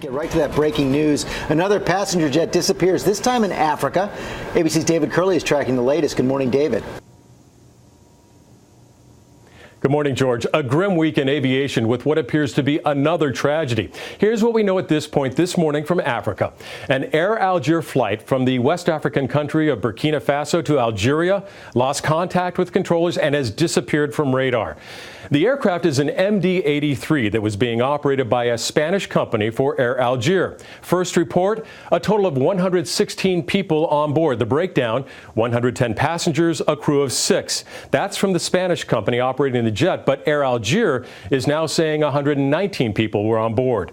Get right to that breaking news. Another passenger jet disappears, this time in Africa. ABC's David Curley is tracking the latest. Good morning, David. Good morning, George. A grim week in aviation with what appears to be another tragedy. Here's what we know at this point this morning from Africa. An Air Algerie flight from the West African country of Burkina Faso to Algeria lost contact with controllers and has disappeared from radar. The aircraft is an MD-83 that was being operated by a Spanish company for Air Algerie. First report, a total of 116 people on board. The breakdown, 110 passengers, a crew of 6. That's from the Spanish company operating the jet, but Air Algerie is now saying 119 people were on board.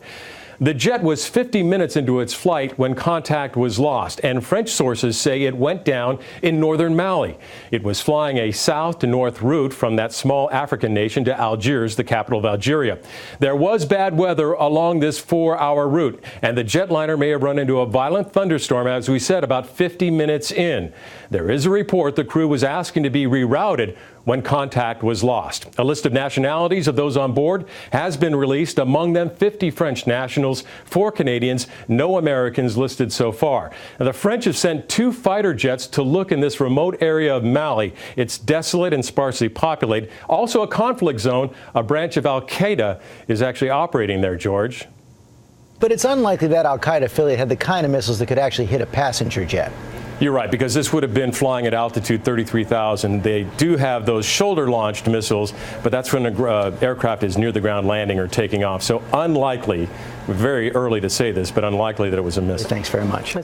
The jet was 50 minutes into its flight when contact was lost, and French sources say it went down in northern Mali. It was flying a south to north route from that small African nation to Algiers, the capital of Algeria. There was bad weather along this 4-hour route, and the jetliner may have run into a violent thunderstorm, as we said, about 50 minutes in. There is a report the crew was asking to be rerouted when contact was lost. A list of nationalities of those on board has been released, among them 50 French nationals, 4 Canadians, no Americans listed so far. Now, the French have sent 2 fighter jets to look in this remote area of Mali. It's desolate and sparsely populated. Also a conflict zone. A branch of Al-Qaeda is actually operating there, George. But it's unlikely that Al-Qaeda affiliate had the kind of missiles that could actually hit a passenger jet. You're right, because this would have been flying at altitude 33,000. They do have those shoulder-launched missiles, but that's when an aircraft is near the ground landing or taking off. So unlikely, very early to say this, but unlikely that it was a missile. Thanks very much.